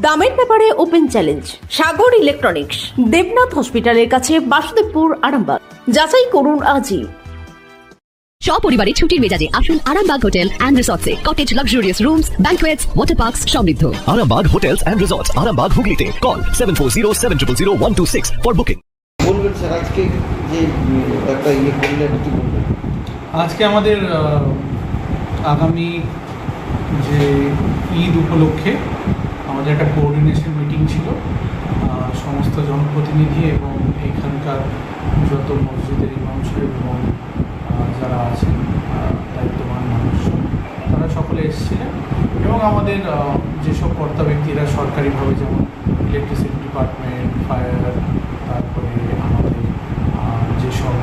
দামের ব্যাপারে open challenge সাগর electronics, Debnath হসপিটালের কাছে, বাসুদেবপুর, আরামবাগ। যাচাই করুন আজই। সপরিবারে ছুটির মেজাজে আসুন আরামবাগ হোটেল অ্যান্ড রিসর্টসে। Cottage, luxurious rooms, banquets, water parks সমৃদ্ধ। Arambag Hotels and Resorts, Arambag Hooghly Call 740-700-126 for booking. বলবেন স্যার আজকে যে একটা করলেন কি বলবেন? আজকে আমাদের আগামী যে ঈদ উপলক্ষে আমাদের একটা কোঅর্ডিনেশন মিটিং ছিল সমস্ত জনপ্রতিনিধি এবং এখানকার যত মসজিদের ইমাম সাহেব এবং যারা আছেন দায়িত্ববান মানুষ তারা সকলে এসেছিলেন এবং আমাদের যেসব কর্তা ব্যক্তিরা সরকারিভাবে যেমন ইলেকট্রিসিটি ডিপার্টমেন্ট, ফায়ার, তারপরে আমাদের যেসব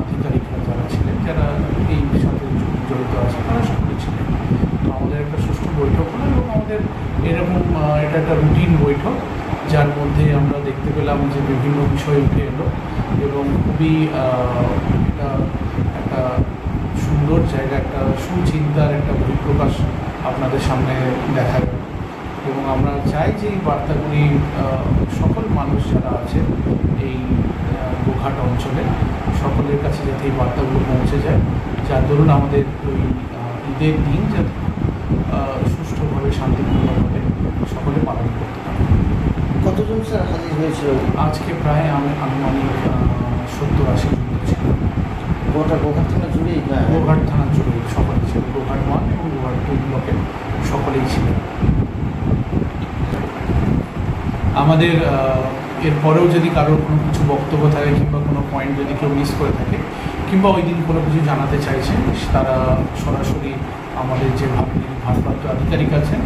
আধিকারিকরা যারা ছিলেন যারা এই সাথে জড়িত আছে তারা সকলে ছিলেন। তো আমাদের একটা সুষ্ঠু বৈঠক হলো এবং আমাদের এরকম এটা একটা রুটিন বৈঠক যার মধ্যে আমরা দেখতে পেলাম যে বিভিন্ন বিষয় উঠে এলো এবং খুবই এটা একটা সুন্দর জায়গা, একটা সুচিন্তার একটা বহিঃপ্রকাশ আপনাদের সামনে দেখা গেল এবং আমরা চাই যে এই বার্তাগুলি সকল মানুষ যারা আছে এই গোঘাট অঞ্চলে সকলের কাছে যাতে এই বার্তাগুলো পৌঁছে যায়, যার দরুন আমাদের ওই ঈদের দিন যাতে সুষ্ঠুভাবে শান্তিপূর্ণভাবে সকলে পালন করতে পারে। কতজন স্যার হাজির হয়েছিল আজকে? প্রায় আনুমানিক 70-80 জন ছিল। গোটা গোঘাট থানা জুড়েই? না, গোঘাট থানা জুড়ে সকলে ছিল, গোঘাট 1 এবং গোঘাট 2 ব্লকের সকলেই ছিলেন। আমাদের এরপরেও যদি কারোর কোনো কিছু বক্তব্য থাকে কিংবা কোনো পয়েন্ট যদি কেউ মিস করে থাকে কিংবা ওই দিন কোনো কিছু জানাতে চাইছেন, তারা সরাসরি আমাদের যে ভারপ্রাপ্ত আধিকারিক আছেন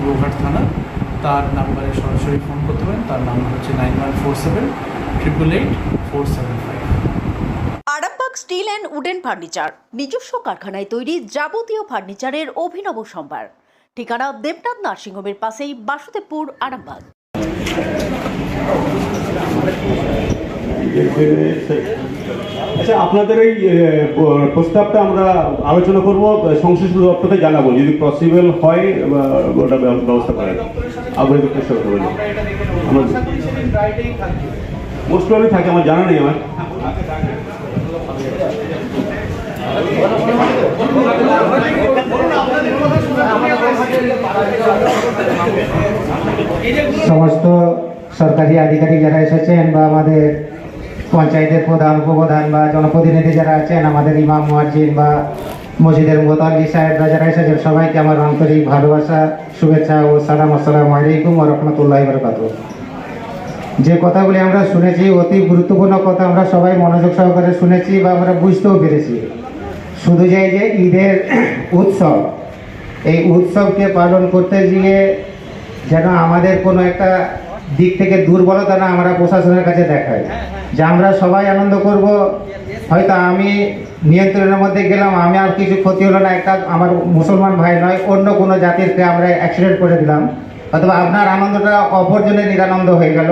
গোঘাট থানা তার নাম্বারে সরাসরি ফোন করতে পারেন। তার নাম্বার হচ্ছে 9147-888-475। Arambagh steel and wooden furniture, নিজস্ব কারখানায় তৈরি যাবতীয় ফার্নিচারের অভিনব সম্ভার। ঠিকানা দেবনাথ নার্সিংহোমের পাশেই, বাসুদেবপুর, আরামবাগ। আচ্ছা, আপনাদের এই প্রস্তাবটা আমরা আলোচনা করব, সংশ্লিষ্ট দপ্তরকে জানাবো, যদি পসিবল হয় ওটা ব্যবস্থা করা যায়। আগ্রহী চেষ্টা করবেন, মোস্ট প্রবলি থাকে, আমার জানা নেই। আমার সমস্ত সরকারি আধিকারিক যারা এসেছেন বা আমাদের পঞ্চায়েতের প্রধান, উপপ্রধান বা জনপ্রতিনিধি যারা আছেন, আমাদের ইমাম, মুয়াজ্জিন বা মসজিদের মুতাল্লি সাহেবরা যারা এসেছেন, সবাইকে আমার আন্তরিক ভালোবাসা, শুভেচ্ছা ও সালাম। আসসালামু আলাইকুম ওয়া রাহমাতুল্লাহি ওয়া বারাকাতুহু। যে কথাগুলি আমরা শুনেছি অতি গুরুত্বপূর্ণ কথা, আমরা সবাই মনোযোগ সহকারে শুনেছি বা আমরা বুঝতেও পেরেছি। শুধু যে ঈদের উৎসব, এই উৎসবকে পালন করতে গিয়ে যেন আমাদের কোনো একটা দিক থেকে দুর্বলতা না আমরা প্রশাসনের কাছে দেখাই, যে আমরা সবাই আনন্দ করব। হয়তো আমি নিয়ন্ত্রণের মধ্যে গেলাম, আমি আর কিছু ক্ষতি হলো না, একটা আমার মুসলমান ভাই নয় অন্য কোনো জাতিরকে আমরা অ্যাক্সিডেন্ট করে দিলাম, অথবা আপনার আনন্দটা অপরজনের নিরানন্দ হয়ে গেল,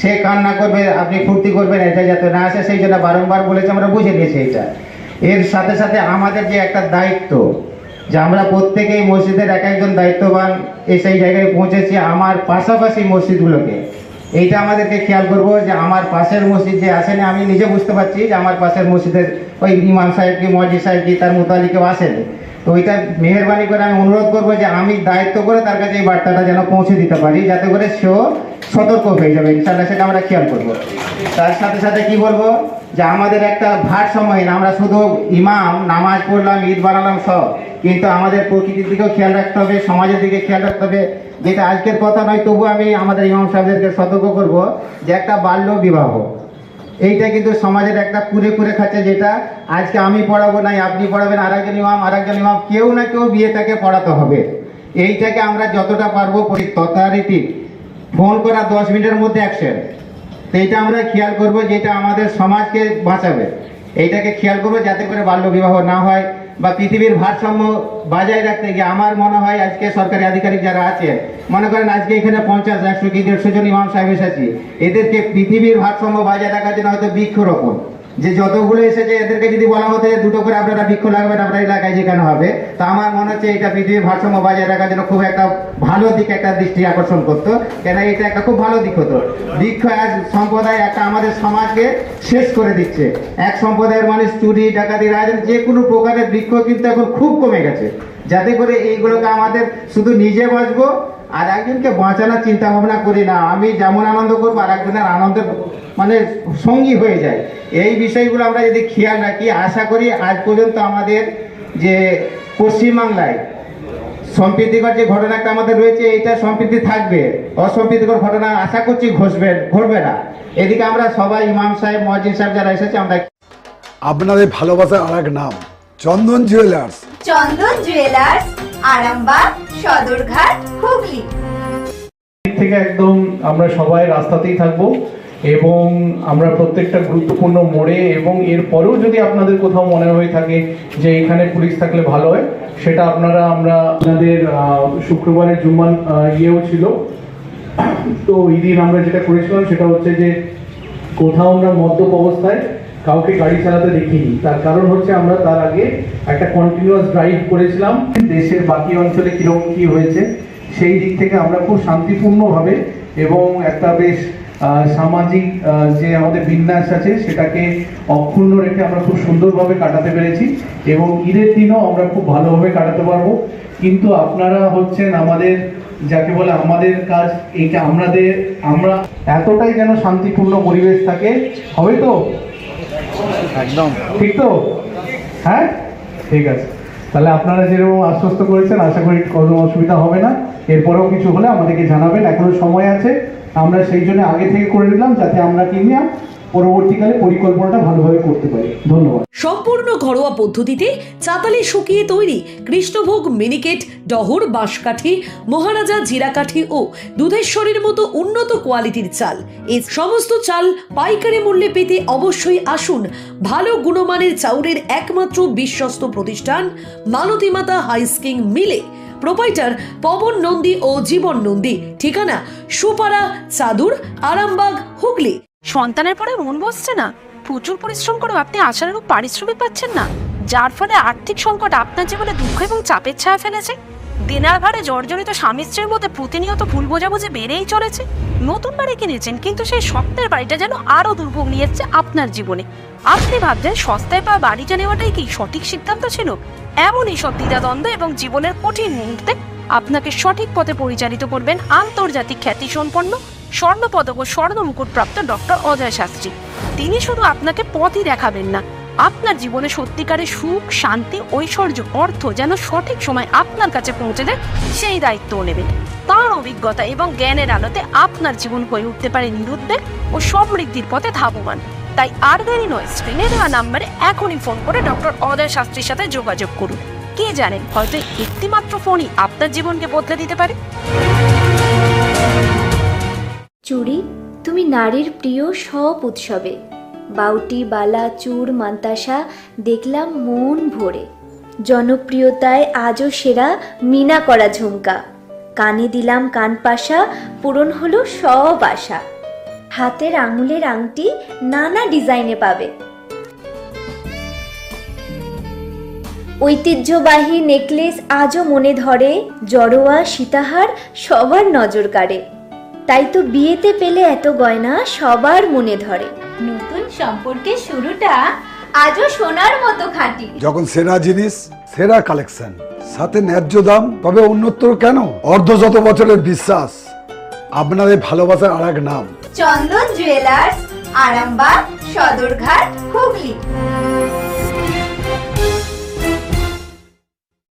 সে কান্না করবে, আপনি ফুর্তি করবেন, এটা যাতে না আসে সেই জন্য বারংবার বলেছে, আমরা বুঝে নিয়েছি এইটা। এর সাথে সাথে আমাদের যে একটা দায়িত্ব, যে আমরা প্রত্যেকেই মসজিদের এক একজন দায়িত্ববান সেই জায়গায় পৌঁছেছি, আমার পাশাপাশি মসজিদগুলোকে এইটা আমাদেরকে খেয়াল করব, যে আমার পাশের মসজিদ যে আসেন, আমি নিজে বুঝতে পারছি যে আমার পাশের মসজিদের ওই ইমাম সাহেব কি মসজিদ সাহেব কি তার মুতালি কেউ আসেন, তো ওইটা মেহরবানি করে আমি অনুরোধ করবো যে আমি দায়িত্ব করে তার কাছে এই বার্তাটা যেন পৌঁছে দিতে পারি, যাতে করে সেও সতর্ক হয়ে যাবে। ইনশাআল্লাহ সেটা আমরা খেয়াল করব। তার সাথে সাথে কি বলবো, যে আমাদের একটা ভারসাম্যহীন, আমরা শুধু ইমাম নামাজ পড়লাম, ঈদ বানালাম সব, কিন্তু আমাদের প্রকৃতির দিকেও খেয়াল রাখতে হবে, সমাজের দিকে খেয়াল রাখতে হবে। যেটা আজকের কথা নয়, তবু আমি আমাদের ইমাম সাহেবদেরকে সতর্ক করব যে একটা বাল্য বিবাহ, এইটা কিন্তু সমাজের একটা পুরে খাচ্ছে, যেটা আজকে আমি পড়াবো নাই আপনি পড়াবেন, আরেকজন ইমাম কেউ না কেউ বিয়েটাকে পড়াতে হবে। এইটাকে আমরা যতটা পারবো তথারীতি ফোন করা 10 মিনিটের মধ্যে অ্যাকশন, তো এইটা আমরা খেয়াল করব, যেটা আমাদের সমাজকে বাঁচাবে। এইটাকে খেয়াল করবো যাতে করে বাল্য বিবাহ না হয় বা পৃথিবীর ভারসাম্য বজায় রাখতে গিয়ে আমার মনে হয় আজকে সরকারি আধিকারিক যারা আছে, মনে করেন আজকে এখানে 50, 100 কি 150 জন ইমাম সাহেব এসেছি, এদেরকে পৃথিবীর ভারসাম্য বজায় রাখার জন্য হয়তো বৃক্ষরোপণ যে যতগুলো এসেছে এদেরকে যদি বলা হতো যে 2টো করে আপনারা বৃক্ষ লাগাবেন আপনার এলাকায় যেখানে হবে, তা আমার মনে হচ্ছে এটা পৃথিবীর ভারসাম্য বজায় রাখার জন্য খুব একটা ভালো দিক একটা দৃষ্টি আকর্ষণ করতো, কেন এটা একটা খুব ভালো দিক হতো। বৃক্ষ আজ সম্প্রদায় একটা আমাদের সমাজকে শেষ করে দিচ্ছে। এক সম্প্রদায়ের মানুষ চুরি ডাকাতি রাজনীতি যে কোনো প্রকারের বৃক্ষ কিন্তু এখন খুব কমে গেছে, যাতে করে এইগুলোকে আমাদের শুধু নিজে বাঁচবো আর একজনকে বাঁচানোর চিন্তা ভাবনা করি না। আমি যেমন আনন্দ করবো আর একজনের আনন্দের মানে সঙ্গী হয়ে যায়। এই বিষয়গুলো আমরা যদি খেয়াল রাখি, আশা করি আজ পর্যন্ত আমাদের যে পশ্চিমবাংলায় সম্প্রীতিকর যে ঘটনাটা আমাদের রয়েছে এইটা সম্প্রীতি থাকবে, অসম্প্রীতিকর ঘটনা আশা করছি ঘটবে না। এদিকে আমরা সবাই ইমাম সাহেব মুয়াজ্জিন সাহেব যারা এসেছে আমরা আপনাদের ভালোবাসার আর এক নাম চন্দন জুয়েলার্স। চন্দন জুয়েলার্স, আরামবাগ, সদরঘাট, হুগলি। থেকে একদম আমরা সবাই রাস্তাতেই থাকবো এবং আমরা প্রত্যেকটা গুরুত্বপূর্ণ মোড়ে এবং এরপরেও যদি আপনাদের কোথাও মনে হয়ে থাকে যে এখানে পুলিশ থাকলে ভালো হয়, সেটা আমরা আপনাদের শুক্রবারের জুম্মান ইয়েও ছিল। তো এই দিন আমরা যেটা করেছিলাম সেটা হচ্ছে যে কোথাও আমরা মদ্যপ অবস্থায় কাউকে গাড়ি চালাতে দেখিনি। তার কারণ হচ্ছে আমরা তার আগে একটা কন্টিনিউয়াস ড্রাইভ করেছিলাম দেশের বাকি অঞ্চলে কিরকম কি হয়েছে, সেই দিক থেকে আমরা খুব শান্তিপূর্ণভাবে এবং একটা বেশ সামাজিক যে আমাদের বিন্যাস আছে সেটাকে অক্ষুণ্ণ রেখে আমরা খুব সুন্দরভাবে কাটাতে পেরেছি এবং ঈদের দিনও আমরা খুব ভালোভাবে কাটাতে পারবো। কিন্তু আপনারা হচ্ছেন আমাদের, যাকে বলে আমাদের কাজ এইটা আমরা এতটাই যেন শান্তিপূর্ণ পরিবেশ থাকে, হবে তো? একদম ঠিক তো? হ্যাঁ, ঠিক আছে। তাহলে আপনারা যেরকম আশ্বস্ত করেছেন আশা করি কোনো অসুবিধা হবে না। এরপরেও কিছু হলে আমাদেরকে জানাবেন, এখনো সময় আছে। আমরা সেই জন্য আগে থেকে করে নিলাম যাতে আমরা কিনে পরবর্তীকালে পরিকল্পনাটা ভালোভাবে করতে পারি। ধন্যবাদ। সম্পূর্ণ ঘরোয়া পদ্ধতিতে চাতালে শুকিয়ে তৈরি কৃষ্ণভোগ মিনিকেট, ডহর, বাঁশকাঠি, মহারাজা জিরাকাঠি ও দুধেশ্বরীর মতো উন্নত কোয়ালিটির চাল। এই সমস্ত চাল পাইকারি মূল্যে পেতে অবশ্যই আসুন ভালো গুণমানের চাউলের একমাত্র বিশ্বস্ত প্রতিষ্ঠান মালতী মাতা হাইস্কিং মিলে। প্রোপাইটার পবন নন্দী ও জীবন নন্দী। ঠিকানা সুপারা, চাদুর, আরামবাগ, হুগলি। সন্তানের পরে মন বসছে না, প্রচুর পরিশ্রম করেও আপনি আশানুরূপ পারিশ্রমিক পাচ্ছেন না, যার ফলে আর্থিক সংকট আপনার জীবনে দুঃখ এবং চাপের ছায়া ফেলেছে। দিনার ভারে জর্জরিত স্বামী স্ত্রীর মধ্যে প্রতিনিয়ত ভুল বোঝাবুঝি বেড়েই চলেছে। নতুন বাড়ি কিনেছেন কিন্তু সেই স্বপ্নের বাড়িটা যেন আরো দুর্ভোগ নিয়ে এসছে আপনার জীবনে। আপনি ভাবছেন সস্তায় পাওয়া বাড়িটা নেওয়াটাই কি সঠিক সিদ্ধান্ত ছিল? এমনই সব দ্বিধাদ্বন্দ্ব এবং জীবনের কঠিন মুহূর্তে আপনাকে সঠিক পথে পরিচালিত করবেন আন্তর্জাতিক খ্যাতিসম্পন্ন স্বর্ণপদক ও স্বর্ণ মুকুটপ্রাপ্ত ডক্টর অজয় শাস্ত্রী। তিনি শুধু আপনাকে পথই দেখাবেন না, আপনার জীবনে সত্যিকারের সুখ, শান্তি, ঐশ্বর্য, অর্থ যেন সঠিক সময় আপনার কাছে পৌঁছে দেয় সেই দায়িত্বও নেবেন। তার অভিজ্ঞতা এবং জ্ঞানের আলোতে আপনার জীবন হয়ে উঠতে পারে নিরুদ্বেগ ও সমৃদ্ধির পথে ধাবমান। তাই আর দেরি নয়, স্ক্রিনে দেওয়া নাম্বারে এখনই ফোন করে ডক্টর অজয় শাস্ত্রীর সাথে যোগাযোগ করুন। কে জানেন, হয়তো একটি মাত্র ফোনই আপনার জীবনকে বদলে দিতে পারে। চুড়ি, তুমি নারীর প্রিয় সব উৎসবে। বাউটি, বালা, চূড়, মান্তাসা দেখলাম মন ভরে। জনপ্রিয়তায় আজও সেরা মিনা করা ঝুমকা। কানে দিলাম কানপাশা, পূরণ হলো সব আশা। হাতের আঙুলের আংটি নানা ডিজাইনে পাবে। ঐতিহ্যবাহী নেকলেস আজও মনে ধরে। জড়োয়া, সীতাহার সবার নজর কাড়ে। তাই তো বিয়েতে পেলে এত গয়না সবার মনে ধরে। নতুন সম্পর্কের শুরুটা আজও সোনার মতো খাঁটি। যখন সেরা জিনিস, সেরা কালেকশন, সাথে ন্যায্য দাম, তবে উন্নতর কেন? অর্ধশত বছরের বিশ্বাস, আপনাদের ভালোবাসার আর এক নাম চন্দন জুয়েলার্স, আরামবাগ, সদরঘাট, হুগলি।